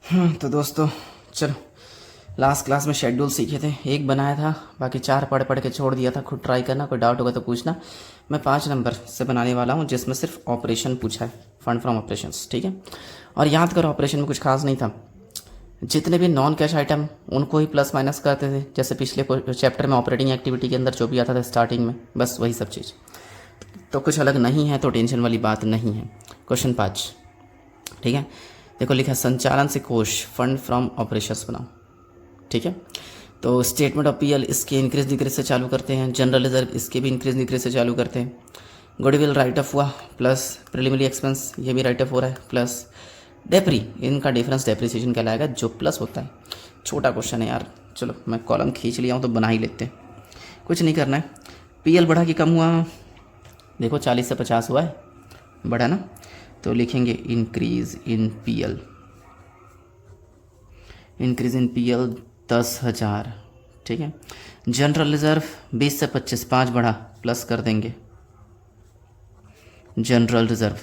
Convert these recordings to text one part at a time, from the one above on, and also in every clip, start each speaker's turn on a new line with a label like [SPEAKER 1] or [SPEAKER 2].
[SPEAKER 1] तो दोस्तों चलो, लास्ट क्लास में शेड्यूल सीखे थे, एक बनाया था, बाकी 4 पढ़ पढ़ के छोड़ दिया था। खुद ट्राई करना, कोई डाउट होगा तो पूछना। मैं 5 नंबर से बनाने वाला हूँ जिसमें सिर्फ ऑपरेशन पूछा है, फंड फ्रॉम ऑपरेशंस, ठीक है। और याद करो, ऑपरेशन में कुछ खास नहीं था। जितने भी नॉन कैश आइटम उनको ही प्लस माइनस करते थे, जैसे पिछले चैप्टर में ऑपरेटिंग एक्टिविटी के अंदर जो भी आता था स्टार्टिंग में, बस वही सब चीज़। तो कुछ अलग नहीं है, तो टेंशन वाली बात नहीं है। क्वेश्चन 5, ठीक है। देखो लिखा है संचालन से कोष, फंड फ्रॉम ऑपरेशंस बनाओ, ठीक है। तो स्टेटमेंट ऑफ पीएल इसके इंक्रीज डिक्रीज से चालू करते हैं, जनरल रिजर्व इसके भी इंक्रीज डिक्रीज से चालू करते हैं। गुडविल राइट ऑफ हुआ प्लस प्रिलिमिनरी एक्सपेंस ये भी राइट ऑफ हो रहा है प्लस डेप्री, इनका डिफरेंस डेप्रिसिएशन कहलाएगा जो प्लस होता है। छोटा क्वेश्चन है यार, चलो मैं कॉलम खींच लिया हूँ तो बना ही लेते हैं, कुछ नहीं करना है। पीएल बढ़ा कि कम हुआ, देखो 40 से 50 हुआ है, बढ़ा ना, तो लिखेंगे increase in PL, increase in PL 10,000, ठीक है। जनरल रिजर्व 20 से 25, 5 बढ़ा, प्लस कर देंगे। जनरल रिजर्व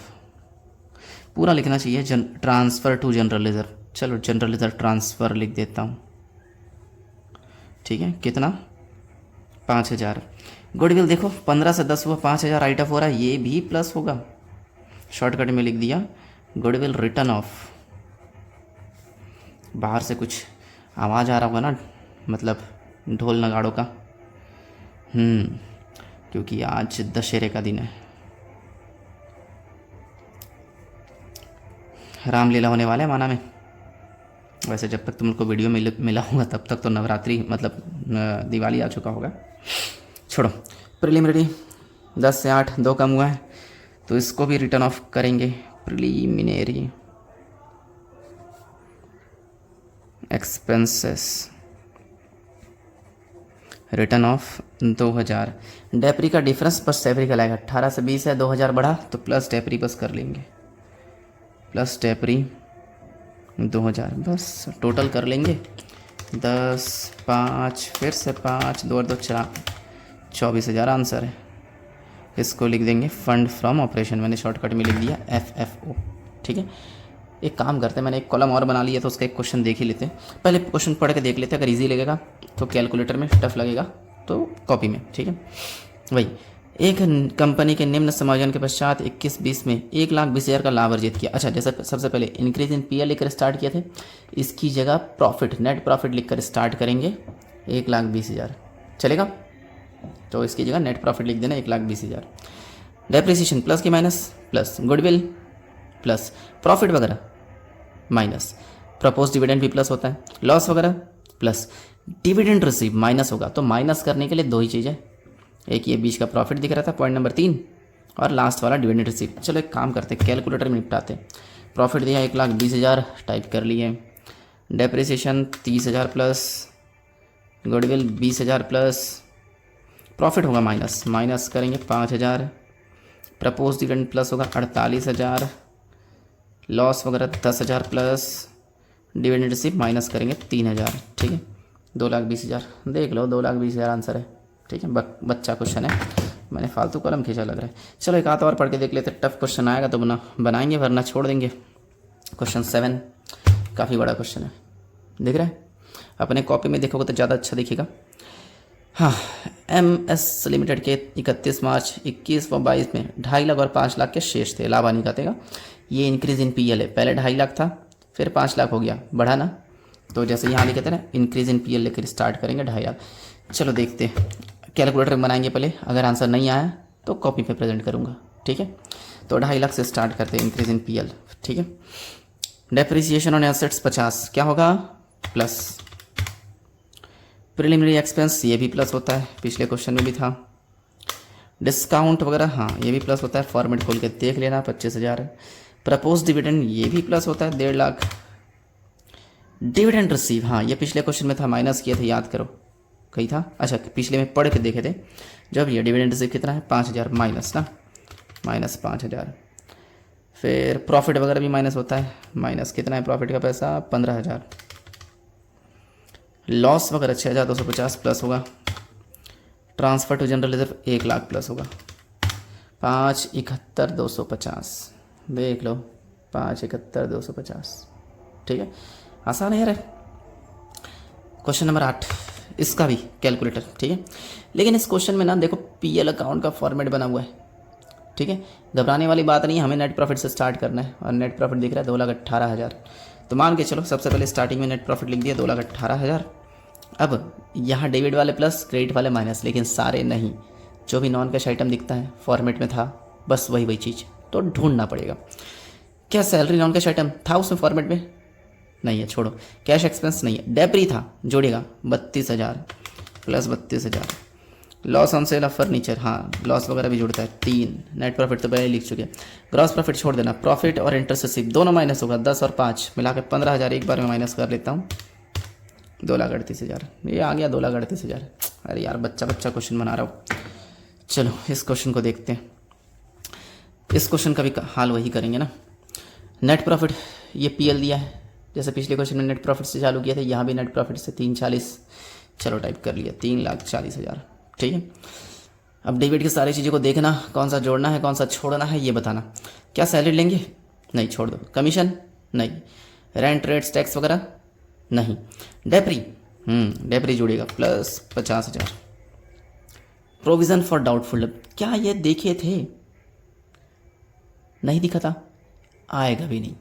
[SPEAKER 1] पूरा लिखना चाहिए, ट्रांसफ़र टू जनरल रिजर्व, चलो जनरल रिजर्व ट्रांसफ़र लिख देता हूँ, ठीक है। कितना, 5,000। गुडविल देखो 15 से 10 हुआ, 5,000 राइट ऑफ हो रहा है, ये भी प्लस होगा, शॉर्टकट में लिख दिया गुडविल रिटर्न ऑफ। बाहर से कुछ आवाज़ आ रहा होगा ना, मतलब ढोल नगाड़ों का, क्योंकि आज दशहरे का दिन है, रामलीला होने वाला है माना में। वैसे जब तक तुमको वीडियो मिला होगा तब तक तो नवरात्रि मतलब दिवाली आ चुका होगा। छोड़ो, प्रिलिमिनरी 10 से 8, 2 कम हुआ है तो इसको भी रिटर्न ऑफ करेंगे। Preliminary expenses return of 2,000। डेप्री का डिफरेंस बस डेप्री का लाएगा, 18 से 20 है, 2,000 बढ़ा तो प्लस डेप्री बस कर लेंगे, प्लस डेप्री 2,000 बस टोटल कर लेंगे। 10, 5 फिर से 5, 2 और 2 4, 24,000 आंसर है। इसको लिख देंगे फंड फ्रॉम ऑपरेशन, मैंने शॉर्टकट में लिख दिया FFO, ठीक है। एक काम करते हैं, मैंने एक कॉलम और बना लिया तो उसका एक क्वेश्चन देख ही लेते हैं। पहले क्वेश्चन पढ़ के देख लेते हैं, अगर इजी लगेगा तो कैलकुलेटर में, टफ लगेगा तो कॉपी में, ठीक है। वही, एक कंपनी के निम्न समायोजन के पश्चात 21-20 में 1,20,000 का लाभ अर्जित किया। अच्छा, जैसे सबसे पहले इंक्रीज इन पीएल लिखकर स्टार्ट किए थे, इसकी जगह प्रॉफिट, नेट प्रॉफिट लिखकर स्टार्ट करेंगे। 1,20,000 चलेगा, तो इसकी जगह नेट प्रॉफिट लिख देना 1,20,000। डेप्रिसिएशन प्लस की minus, plus goodwill plus profit वगैरह माइनस, प्रपोज डिविडेंड भी प्लस होता है, लॉस वगैरह प्लस, डिविडेंड रिसीव माइनस होगा। तो माइनस करने के लिए 2 ही चीज़ें, एक ये बीच का प्रॉफिट दिख रहा था पॉइंट नंबर 3, और लास्ट वाला डिविडेंड रिसीव। चलो एक काम करते, कैलकुलेटर में निपटाते। प्रॉफिट दिया 1,20,000 टाइप कर लिए, depreciation 30,000 plus, goodwill 20,000 plus, profit होगा माइनस, माइनस करेंगे 5,000, प्रपोज डिविडेंड प्लस होगा 48,000, लॉस वगैरह 10,000 प्लस, डिविडेंड रिसीव माइनस करेंगे 3,000, ठीक है। 2,20,000 देख लो, 2,20,000 आंसर है, ठीक है। बच्चा क्वेश्चन है, मैंने फालतू कलम खींचा लग रहा है। चलो एक आध और पढ़ के देख लेते, टफ क्वेश्चन आएगा तो बनाएंगे, वरना छोड़ देंगे। क्वेश्चन 7 काफ़ी बड़ा क्वेश्चन है, दिख रहा है, अपने कॉपी में देखोगे तो ज़्यादा अच्छा दिखेगा। हाँ, MS लिमिटेड के 31 मार्च 21 व 22 में 2.5 लाख और 5 लाख के शेष थे, लाभ हानि खाते का। ये इंक्रीज इन पीएल है, पहले 2.5 लाख था, फिर 5 लाख हो गया, बढ़ा ना, तो जैसे यहाँ लिखे थे ना, इंक्रीज इन पीएल लेकर स्टार्ट करेंगे 2.5 लाख। चलो देखते हैं, कैलकुलेटर में बनाएंगे पहले, अगर आंसर नहीं आया तो कॉपी पे प्रेजेंट करूँगा, ठीक है। तो 2.5 लाख से स्टार्ट करते हैं, इंक्रीज इन पीएल, ठीक है। डेप्रिसिएशन ऑन एसेट्स 50, क्या होगा, प्लस। प्रिलिमिनरी एक्सपेंस ये भी प्लस होता है, पिछले क्वेश्चन में भी था। डिस्काउंट वगैरह हाँ ये भी प्लस होता है, फॉर्मेट खोल के देख लेना, 25,000। प्रपोज डिविडेंड ये भी प्लस होता है, 1.5 लाख। डिविडेंड रिसीव हाँ ये पिछले क्वेश्चन में था, माइनस किए थे, याद करो कहीं था, अच्छा पिछले में पढ़ के देखे थे जब। ये डिविडेंड रिसीव कितना है, 5,000 माइनस ना, माइनस 5,000। फिर प्रॉफिट वगैरह भी माइनस होता है, माइनस कितना है प्रॉफिट का पैसा, 15,000। लॉस वगैरह 6,250 प्लस होगा। Transfer to general reserve 1 lakh plus होगा। 5,71,250 देख लो, 5,71,250, ठीक है। आसान है यार। क्वेश्चन नंबर 8, इसका भी कैलकुलेटर, ठीक है। लेकिन इस क्वेश्चन में ना देखो पीएल अकाउंट का फॉर्मेट बना हुआ है, ठीक है। घबराने वाली बात नहीं है, हमें नेट प्रॉफिट से स्टार्ट करना है और नेट प्रॉफिट दिख रहा है 2,18,000। तो मान के चलो सबसे पहले स्टार्टिंग में नेट प्रॉफिट लिख दिया 2,18,000। अब यहाँ डेबिट वाले प्लस, क्रेडिट वाले माइनस, लेकिन सारे नहीं, जो भी नॉन कैश आइटम दिखता है फॉर्मेट में था बस वही चीज़, तो ढूंढना पड़ेगा। क्या सैलरी नॉन कैश आइटम था उसमें फॉर्मेट में? नहीं है, छोड़ो। कैश एक्सपेंस नहीं है। डेप्री था, जोड़ेगा 32,000 plus 32,000। Loss on sale of furniture, हाँ लॉस वगैरह भी जुड़ता है 3। नेट प्रॉफिट तो पहले लिख चुके हैं। ग्रॉस प्रॉफिट छोड़ देना। प्रॉफिट और इंटरेस्ट रिसीव दोनों माइनस होगा, 10 और 5 मिला के 15,000 एक बार में माइनस कर लेता हूँ। 2,38,000 ये आ गया 2,38,000। अरे यार बच्चा क्वेश्चन बना रहा हूँ। चलो इस क्वेश्चन को देखते हैं। इस क्वेश्चन का भी हाल वही करेंगे ना। नेट प्रॉफिट ये पीएल दिया है, जैसे पिछले क्वेश्चन में नेट प्रॉफिट से चालू किया था, यहाँ भी नेट प्रॉफिट से 340। चलो टाइप कर लिया 3,40,000, ठीक है। अब डेबिट की सारी चीज़ों को देखना, कौन सा जोड़ना है कौन सा छोड़ना है ये बताना। क्या सैलरी लेंगे? नहीं, छोड़ दो। कमीशन? नहीं। रेंट, रेट्स, टैक्स वगैरह? नहीं। डेप्री? डेप्री जुड़ेगा प्लस 50,000। प्रोविज़न फॉर डाउटफुल डेब्ट, क्या ये देखे थे? नहीं दिखा था, आएगा भी नहीं,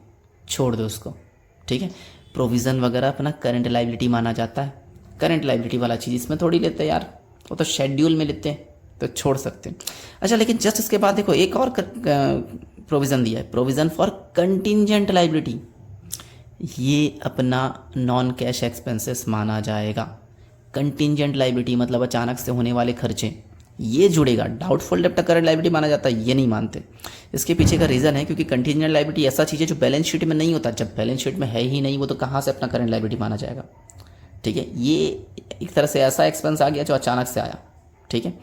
[SPEAKER 1] छोड़ दो उसको, ठीक है। प्रोविज़न वगैरह अपना करंट लाइबिलिटी माना जाता है। करंट लाइबिलिटी वाला चीज़ इसमें थोड़ी लेते हैं यार, वो तो शेड्यूल में लेते हैं, तो छोड़ सकते हैं। अच्छा, लेकिन जस्ट इसके बाद देखो एक और प्रोविज़न दिया है, प्रोविज़न फॉर कंटिंजेंट लाइबिलिटी। ये अपना नॉन कैश एक्सपेंसेस माना जाएगा। कंटिंजेंट लाइबिलिटी मतलब अचानक से होने वाले खर्चे, ये जुड़ेगा। डाउटफुल डेब्ट करंट लाइबिलिटी माना जाता है, ये नहीं मानते। इसके पीछे का रीज़न है क्योंकि कंटिंजेंट लाइबिलिटी ऐसा चीज़ है जो बैलेंस शीट में नहीं होता। जब बैलेंस शीट में है ही नहीं वो, तो कहाँ से अपना करंट लाइबिलिटी माना जाएगा, ठीक है। ये एक तरह से ऐसा एक्सपेंस आ गया जो अचानक से आया, ठीक है।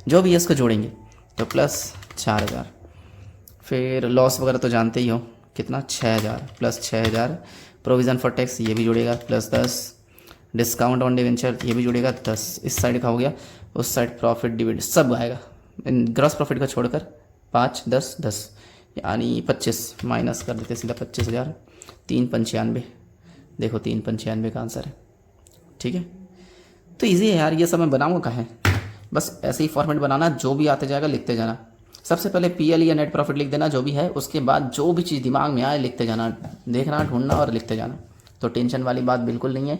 [SPEAKER 1] जो भी है इसको जोड़ेंगे तो प्लस 4,000। फिर लॉस वगैरह तो जानते ही हो कितना, 6,000 प्लस 6,000। प्रोविज़न फॉर टैक्स ये भी जुड़ेगा प्लस 10। डिस्काउंट ऑन डिवेंचर ये भी जुड़ेगा 10। इस साइड का हो गया, उस साइड प्रॉफिट डिविडेंड सब आएगा। ग्रॉस प्रॉफिट का छोड़कर 5, 10, 10 यानी 25 माइनस कर देते सीधा 25,000। 395, देखो 395 का आंसर है, ठीक है। तो इजी है यार, ये सब मैं बनाऊँगा कहाँ है, बस ऐसे ही फॉर्मेट बनाना, जो भी आते जाएगा लिखते जाना। सबसे पहले पीएल या नेट प्रॉफिट लिख देना जो भी है, उसके बाद जो भी चीज़ दिमाग में आए लिखते जाना, देखना ढूंढना और लिखते जाना। तो टेंशन वाली बात बिल्कुल नहीं है,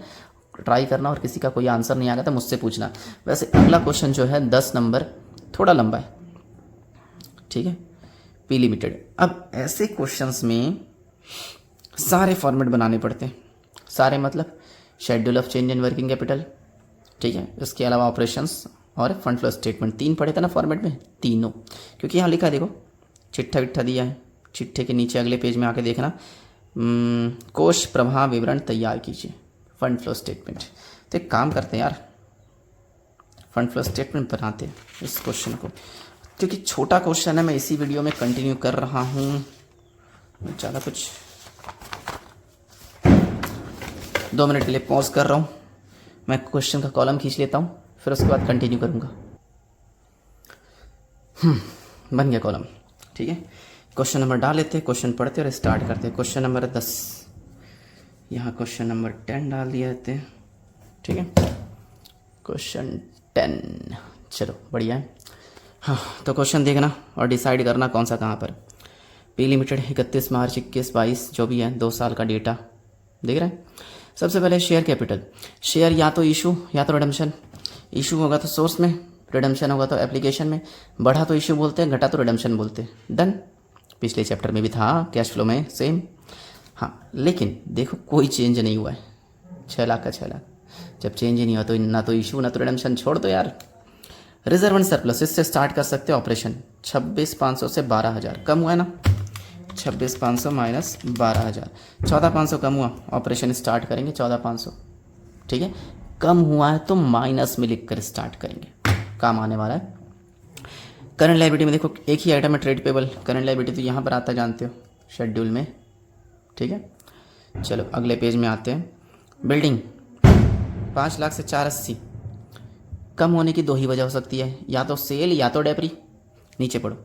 [SPEAKER 1] ट्राई करना। और किसी का कोई आंसर नहीं आ गया तो मुझसे पूछना। वैसे अगला क्वेश्चन जो है 10 नंबर थोड़ा लंबा है, ठीक है, पी लिमिटेड। अब ऐसे क्वेश्चंस में सारे फॉर्मेट बनाने पड़ते हैं। सारे मतलब schedule of change in working capital, ठीक है, इसके अलावा ऑपरेशंस और फंड फ्लो स्टेटमेंट। 3 पढ़े थे ना फॉर्मेट में, तीनों। क्योंकि यहाँ लिखा देखो चिट्ठा विट्ठा दिया है, चिट्ठे के नीचे अगले पेज में आके देखना कोष प्रवाह विवरण तैयार कीजिए, फंड फ्लो स्टेटमेंट। तो एक काम करते हैं यार, फंड फ्लो स्टेटमेंट बनाते हैं इस क्वेश्चन को, क्योंकि छोटा क्वेश्चन है। मैं इसी वीडियो में कंटिन्यू कर रहा हूँ, ज़्यादा कुछ 2 मिनट के लिए पॉज कर रहा हूँ। मैं क्वेश्चन का कॉलम खींच लेता हूँ, फिर उसके बाद कंटिन्यू करूँगा। बन गया कॉलम, ठीक है। क्वेश्चन नंबर डाल लेते हैं, क्वेश्चन पढ़ते और स्टार्ट करते हैं। क्वेश्चन नंबर 10, यहाँ क्वेश्चन नंबर 10 डाल दिया जाते हैं, ठीक है। क्वेश्चन 10, चलो बढ़िया है। हाँ, तो क्वेश्चन देखना और डिसाइड करना कौन सा कहाँ पर। पी लिमिटेड 31 मार्च 21-22 जो भी है 2 साल का डेटा देख रहे हैं। सबसे पहले शेयर कैपिटल, शेयर या तो इशू या तो रिडम्पशन। इशू होगा तो सोर्स में, रिडम्पशन होगा तो एप्लीकेशन में। बढ़ा तो इशू बोलते हैं, घटा तो रिडम्पशन बोलते हैं। डन, पिछले चैप्टर में भी था, कैश फ्लो में सेम। हाँ, लेकिन देखो कोई चेंज नहीं हुआ है, 6 लाख का 6 लाख। जब चेंज ही नहीं हुआ तो ना तो इशू ना तो रिडम्पशन, छोड़ दो यार। रिजर्व एंड सरप्लस, इससे स्टार्ट कर सकते हो ऑपरेशन। 26,500 से 12,000 कम हुआ है ना, 26,500 माइनस 12,000, 14,500 कम हुआ। ऑपरेशन स्टार्ट करेंगे 14,500, ठीक है। कम हुआ है तो माइनस में लिख कर स्टार्ट करेंगे, काम आने वाला है। करंट लायबिलिटी में देखो एक ही आइटम है ट्रेड पेबल, करंट लायबिलिटी तो यहाँ पर आता जानते हो शेड्यूल में, ठीक है। चलो अगले पेज में आते हैं। बिल्डिंग 5 लाख से 480, कम होने की 2 ही वजह हो सकती है, या तो सेल या तो डेप्री। नीचे पढ़ो,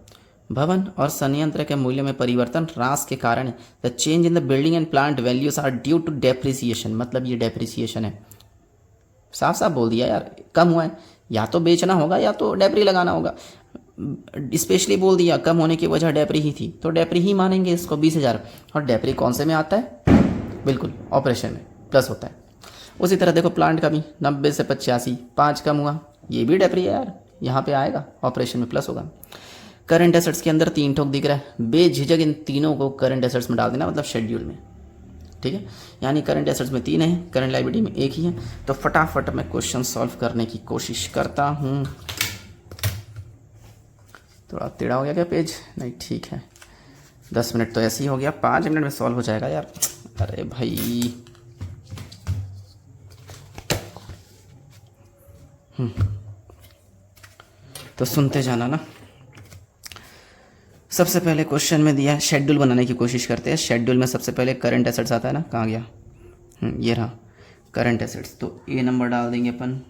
[SPEAKER 1] भवन और संयंत्र के मूल्य में परिवर्तन ह्रास के कारण the change in the building and plant values are due to depreciation, मतलब ये डेप्रिसिएशन है। साफ साफ बोल दिया यार, कम हुआ है, या तो बेचना होगा या तो डेप्री लगाना होगा। स्पेशली बोल दिया कम होने की वजह डेप्री ही थी, तो डेप्री ही मानेंगे इसको 20,000। और डेप्री कौन से में आता है? बिल्कुल ऑपरेशन में प्लस होता है। उसी तरह देखो प्लांट का भी 90 से 85, 5 कम हुआ, ये भी डेप्री है यार, यहाँ पे आएगा ऑपरेशन में प्लस होगा। करंट एसेट्स के अंदर 3 ठोक दिख रहा है, बेझिझक इन तीनों को करंट एसेट्स में डाल देना, मतलब शेड्यूल में, ठीक है। यानी करंट एसेट्स में 3 है, करंट लायबिलिटी में 1 ही है। तो फटाफट मैं क्वेश्चन सॉल्व करने की कोशिश करता हूँ। थोड़ा टेढ़ा हो गया क्या पेज? नहीं ठीक है, 10 मिनट तो ऐसे ही हो गया, 5 मिनट में सॉल्व हो जाएगा यार। अरे भाई तो सुनते जाना ना। सबसे पहले क्वेश्चन में दिया है, शेड्यूल बनाने की कोशिश करते हैं। शेड्यूल में सबसे पहले करंट एसेट्स आता है ना, कहाँ गया? ये रहा करंट एसेट्स। तो ए नंबर डाल देंगे अपन,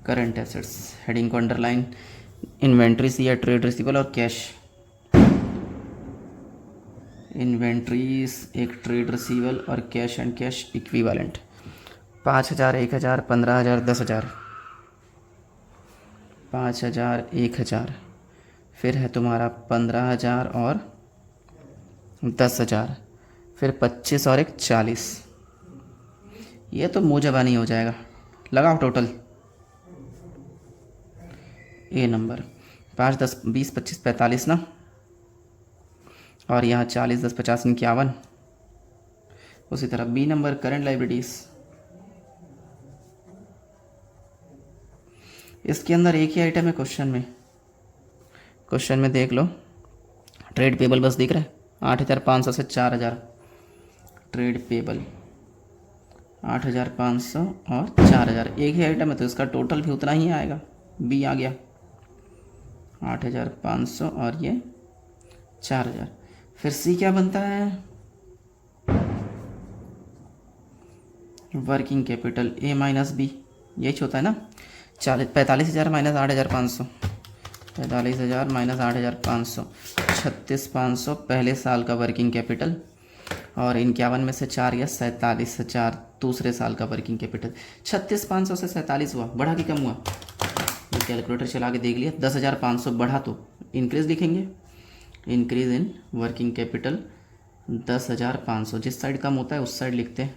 [SPEAKER 1] करंट एसेट्स, हेडिंग को अंडरलाइन। इन्वेंट्रीज या ट्रेड रिसीवेबल और कैश। इन्वेंट्रीज एक ट्रेड रिसीवेबल और कैश एंड कैश इक्विवेलेंट। 5,000, 1,000, 15,000, 10,000। 5,000, 1,000, फिर है तुम्हारा 15,000 और 10,000, फिर 25 और 1 40। ये तो मुझे नहीं हो जाएगा, लगाओ टोटल। ए नंबर 5, 10, 20, 25, 45 ना, और यहाँ 40, 10, 50, 51। उसी तरह बी नंबर करंट लाइबिलिटीज, इसके अंदर एक ही आइटम है क्वेश्चन में। क्वेश्चन में देख लो, ट्रेड पेबल बस दिख रहा है, 8,500 से 4,000। ट्रेड पेबल 8,500 और 4,000, एक ही आइटम है तो इसका टोटल भी उतना ही आएगा। बी आ गया 8,500 और ये 4,000। फिर सी क्या बनता है? Working capital A minus B, यही होता है ना। 45,000 माइनस 8,500, 45,000 माइनस 8,500, 36,500 पहले साल का वर्किंग कैपिटल, और 51 में से 4 गया, 47,000 दूसरे साल का वर्किंग कैपिटल। 36,500 से 47 हुआ, बढ़ा कि कम हुआ? ये कैलकुलेटर चला के देख लिया। 10,500 बढ़ा तो इंक्रीज लिखेंगे, इंक्रीज इन वर्किंग कैपिटल 10,500। जिस साइड कम होता है उस साइड लिखते हैं,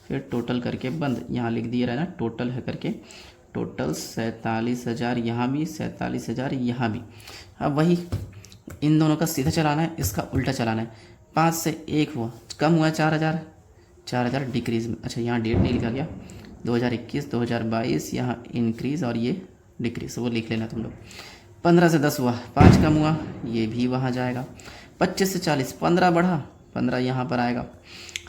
[SPEAKER 1] फिर टोटल करके बंद। यहाँ लिख दिया रहा है ना टोटल है करके, टोटल 47,000 यहाँ भी, 47,000 यहाँ भी। अब वही इन दोनों का सीधा चलाना है, इसका उल्टा चलाना है। 5 से 1 हुआ, कम हुआ 4,000, 4,000 डिक्रीज में। अच्छा यहाँ डेट नहीं लिखा गया, 2021, 2022, यहाँ इंक्रीज़ और ये डिक्रीज, वो लिख लेना तुम लोग। 15 से 10 हुआ, 5 कम हुआ, ये भी वहाँ जाएगा। 25 से 40, 15 बढ़ा, 15 यहाँ पर आएगा।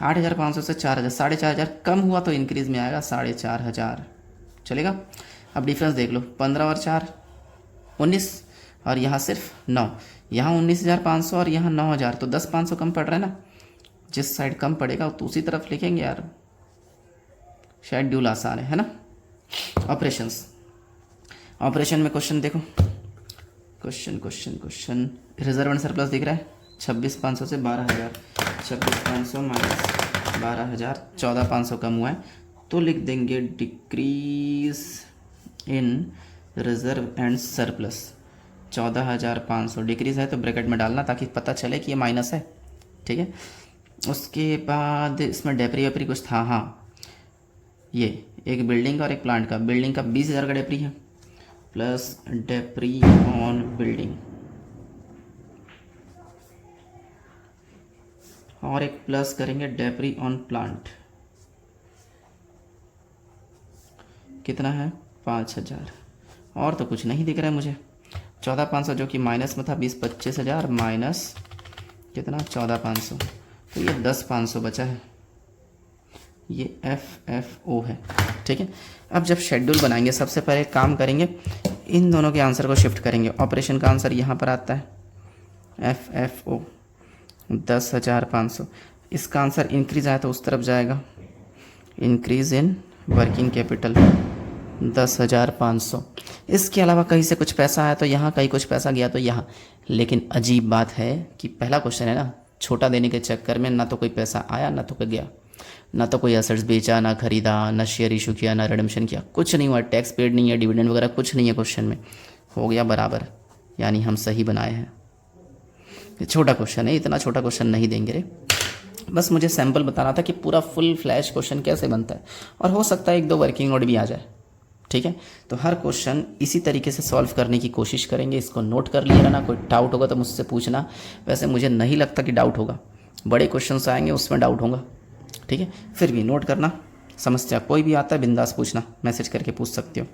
[SPEAKER 1] 8,500 से 4,000, 4,500 कम हुआ तो इंक्रीज़ में आएगा 4,500, चलेगा। अब डिफरेंस देख लो, 15 और 4 19, और यहाँ सिर्फ 9, यहाँ 19,500 और यहाँ 9,000, तो 10,500 कम पड़ रहा है ना। जिस साइड कम पड़ेगा तो उसी तरफ लिखेंगे यार, शेड्यूल आसान है ना। ऑपरेशंस, ऑपरेशन में क्वेश्चन देखो, क्वेश्चन रिजर्व एंड सरप्लस दिख रहा है, 26,500 से 12,000, 26,500 माइनस 12,000, 14,500 कम हुआ है, तो लिख देंगे decrease in reserve and surplus 14,500। Decrease है तो ब्रैकेट में डालना ताकि पता चले कि ये माइनस है, ठीक है। उसके बाद इसमें डेप्री वेप्री कुछ था, हाँ, ये एक बिल्डिंग का और एक प्लांट का। बिल्डिंग का 20,000 का डेप्री है, प्लस डेप्री ऑन बिल्डिंग, और एक प्लस करेंगे डेप्री ऑन प्लांट, कितना है 5,000। और तो कुछ नहीं दिख रहा है मुझे। 14,500 जो कि माइनस में था, 25,000 माइनस कितना 14,500, तो ये 10,500 बचा है, ये FFO है, ठीक है। अब जब शेड्यूल बनाएंगे सबसे पहले काम करेंगे, इन दोनों के आंसर को शिफ्ट करेंगे। ऑपरेशन का आंसर यहाँ पर आता है FFO 10,500, इसका आंसर इंक्रीज आया तो उस तरफ जाएगा, इंक्रीज इन वर्किंग कैपिटल 10,500। इसके अलावा कहीं से कुछ पैसा आया तो यहाँ, कहीं कुछ पैसा गया तो यहाँ। लेकिन अजीब बात है कि पहला क्वेश्चन है ना, छोटा देने के चक्कर में ना तो कोई पैसा आया ना तो कोई गया, ना तो कोई एसेट्स बेचा, ना खरीदा, ना शेयर इशू किया, ना रिडम्पशन किया, कुछ नहीं हुआ। टैक्स पेड नहीं है, डिविडेंड वगैरह कुछ नहीं है क्वेश्चन में। हो गया बराबर, यानी हम सही बनाए हैं। ये छोटा क्वेश्चन है, इतना छोटा क्वेश्चन नहीं देंगे रे। बस मुझे सैम्पल बताना था कि पूरा फुल फ्लैश क्वेश्चन कैसे बनता है, और हो सकता है एक दो वर्किंग नोट भी आ जाए। ठीक है, तो हर क्वेश्चन इसी तरीके से सॉल्व करने की कोशिश करेंगे। इसको नोट कर लिया ना, कोई डाउट होगा तो मुझसे पूछना। वैसे मुझे नहीं लगता कि डाउट होगा, बड़े क्वेश्चंस आएंगे उसमें डाउट होगा। ठीक है, फिर भी नोट करना। समस्या कोई भी आता है बिंदास पूछना, मैसेज करके पूछ सकते हो।